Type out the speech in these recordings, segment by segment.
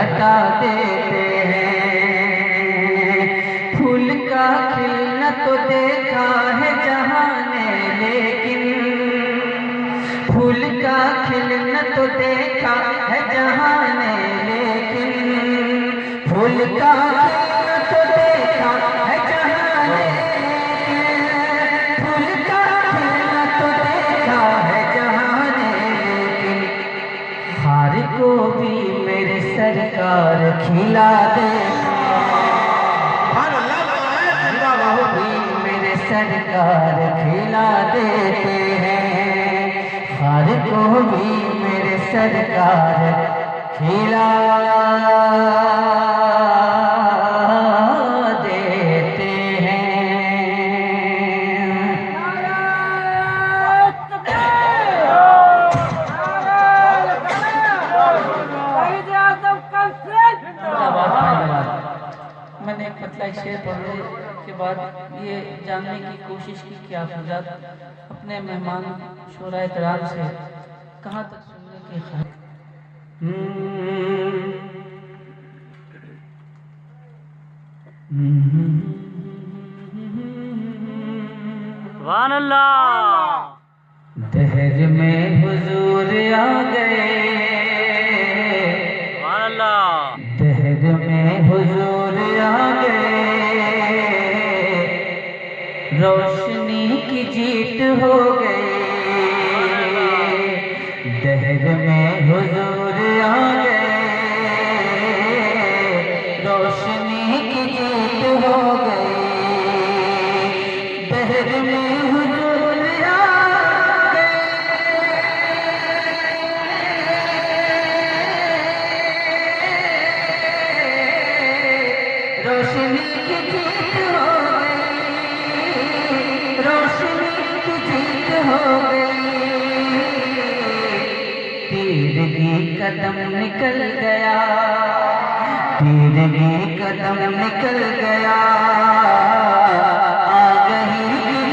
हटा देते हैं। फूल का खिलना तो देखा है जहां ने, लेकिन फूल का खिलना तो देखा है जहां ने, लेकिन फूल का खिलना तो देखा है जहां ने, फूल का खिलना तो देखा है जहां ने, लेकिन हार को भी मेरे सरकार खिला दे, वो भी मेरे सरकार खिला देते हैं। हार को भी मेरे सरकार खिला देते हैं। मैंने एक पतला शेर पढ़ने के बाद ये जानने की कोशिश की कि आप हज़रात अपने मेहमान शोराए कराम से कहाँ तक सुनने की ख्वाहिश। सुभान अल्लाह। दहर में हुजूर आ गए, सुभान अल्लाह। दहर में हुजूर आ गए, रोशनी की जीत हो गई। दहर में हुजूर आ गए, रोशनी की जीत हो गई। दहर में हुजूर आ गए, रोशनी की जीत हो गई, रोशनी की जीत हो गई। तीरगी कदम निकल गया, तीरगी कदम निकल गया, आ गई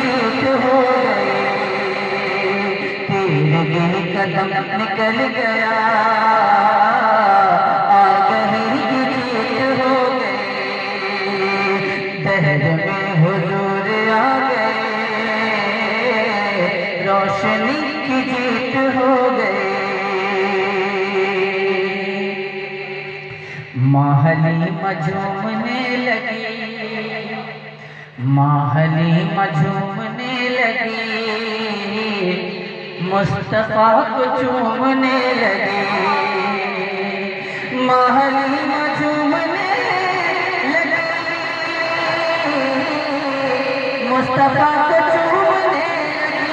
जीत हो गई। तीरगी कदम निकल गया, आ गई जीत हो गई। दहर में हुजूर आ गए, रोशनी की जीत हो गई। माहली मझूमने लगी, माहली मझूमने लगी, मुस्तफा को चूमने लगी। माहली मझूमने लगी, मुस्तफा को चूमने लगी,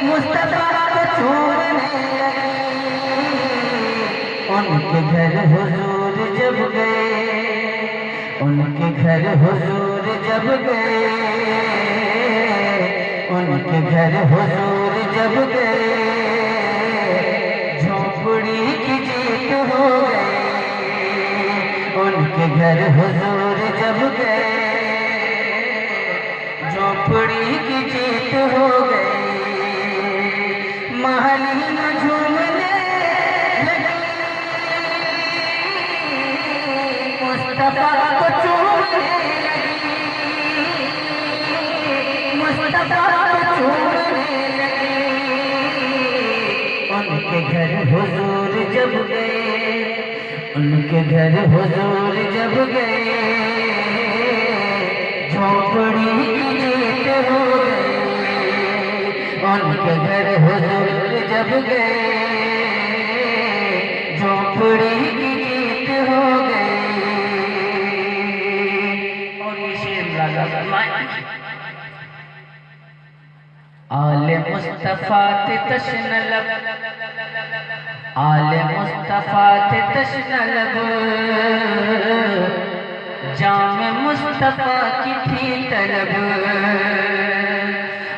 मुस्तफा को चूमने लगी। उनके घर हुजूर जब गए, उनके घर हुजूर जब गए, उनके घर हुजूर जब गए, झोपड़ी की जीत हो गई। उनके घर हुजूर जब गए, झोपड़ी की जीत हो गई। महली में झूमने लगी, मुस्तफा को चूमने लगी, मुस्तफा को चूमने लगी। उनके घर हुजूर जब गए, उनके घर हुजूर जब गए, झोपड़ी की जीत हो गई। उनके घर हुजूर जब गए, झोपड़ी की जीत हो गई। और ये शेर लगा आले मुस्तफा ते तश्न लब, आले मुस्तफा ते तश्न लब, जाम मुस्तफा की थी तलब।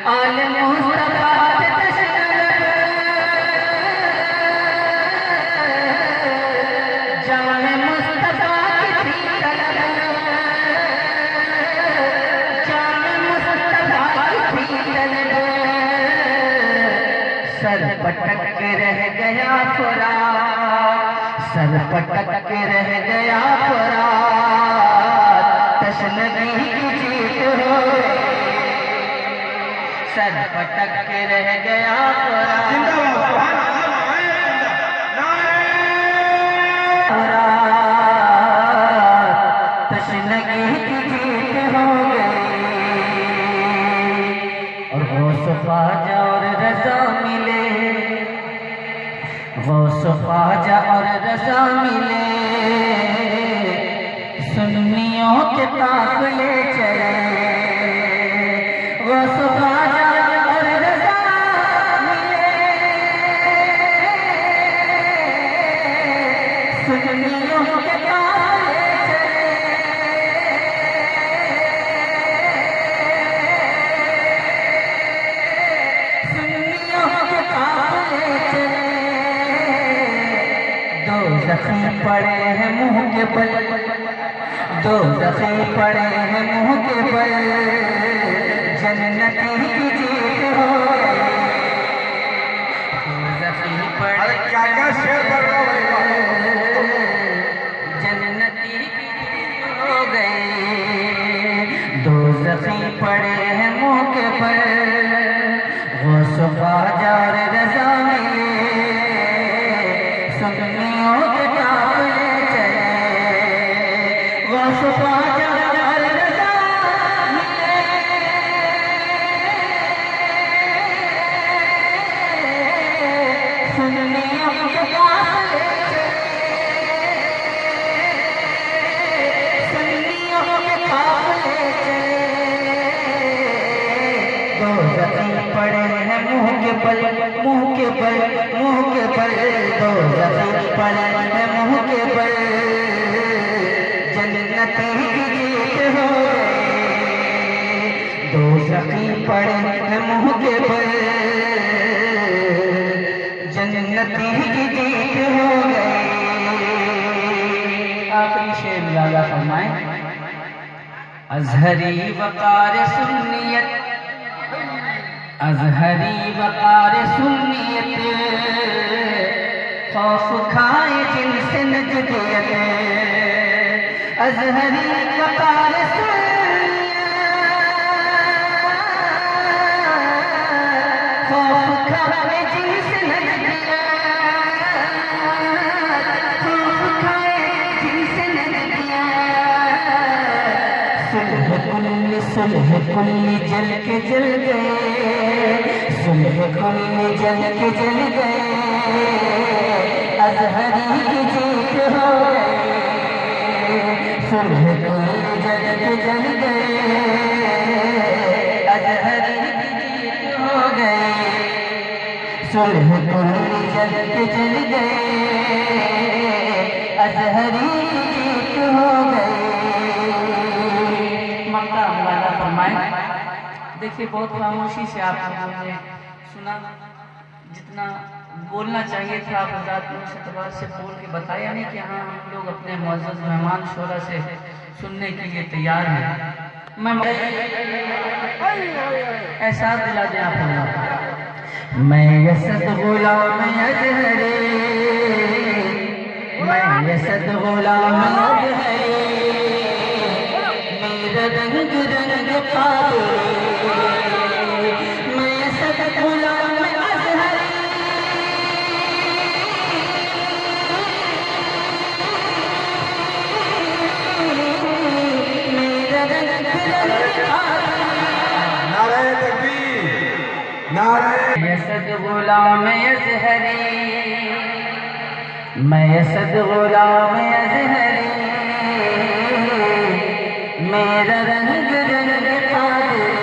आले मुस्तफा ते तश्न लब, जाम मुस्तफा की थी तलब, जाम मुस्तफा की थी तलब। सर पटक रह गया फुराक, सर पटक के रह गया फरात, तशनगी की जीत हो गई। सर पटक के रह गया फरात, तशनगी की जीत हो गई। और गौस ख्वाजा और रजा मिले, गौस ख्वाजा और रजा मिले, सुन्नियों के काफिले चले। गौस ख्वाजा और रजा मिले, सुन्नियों के काफिले चले। सुन्नियों के काफिले चले। दो जख्म पड़े हैं मुंह के बल, दो जख्म पड़े हैं मुंह के बल, जन्नती की जीत हो गई। दो जख्म पड़े, क्या शेर पढ़ रहा हूं, जन्नती की जीत हो गई। दो जख्म पड़े हैं मुंह के बल, गौस ख्वाजा और रजा मिले, सुन्नियों के काफिले चले। गौस ख्वाजा और रजा मिले, सुन्नियों के काफिले चले। सुन्नियों के काफिले चले। दो जख्म पड़े हैं मुंह के बल, मुंह के बल, मुंह के बल। दो जख्म पड़े हैं मुंह के बल, जन्नती की जीत हो गई। दो जख्म पड़े हैं मुंह के बल, जन्नती की जीत हो गई। आखिरी शेर लाला फरमाए, अजहरी वकार सुन्नियत, अजहरी वकार सुन्नियत, खौफ खाए जिनसे नजदियत। अजहरी वकार सुन्नियत, खौफ खाए जिनसे नजदियत, खौफ खाए जिनसे नजदियत। सुलह कुल्ली जल के जल गए, सुलह कुल्ली जल के जल गए, अजहरी की जीत हो गई। सुलह कुल्ली जल के जल गए, अजहरी की जीत हो गई। सुलह कुल्ली जल के जल गए, अजहरी की जीत हो गई। मक्का वाला फरमाए, देखिए बहुत खामोशी से आप लोगों ने सुना, जितना बोलना चाहिए था आप हज़रात ने उस एतबार से बोल के बताया नहीं कि हाँ हम लोग अपने मुअज़्ज़ज़ मेहमान शोरा से सुनने के लिए तैयार हैं। मैं एहसास दिला दें आप लोग, मैं यसद गुलाम अजहरी, मैं यसद गुलाम अजहरी, मेरा रंग रंग कादरी। मैं यसद गुलाम अजहरी, मेरा रंग रंग कादरी। नारे तकबीर, नारे यसद गुलाम अजहरी, मैं यसद गुलाम अजहरी, मेरा रंग रंग कादरी।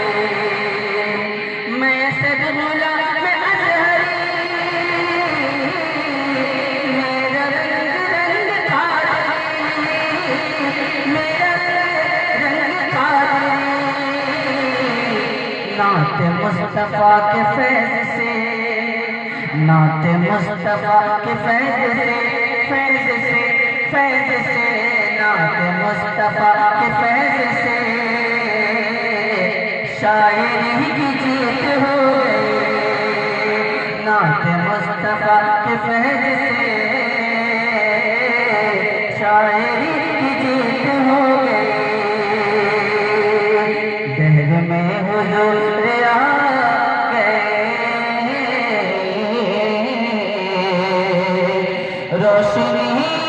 मैं यसद गुलाम अजहरी, मेरा रंग रंग कादरी, मेरा रंग कादरी। नाते मुस्तफा के फैज़ से, नाते मुस्तफा के फैज़ से, फैज़ से, फैज़ से, नाते मुस्तफा के फैज़ से, शायरी की जीत हो गई। नाते मुस्तफा के फैज़ से, शायरी की जीत हो गई, दहर में हुजूर आ गए, रोशनी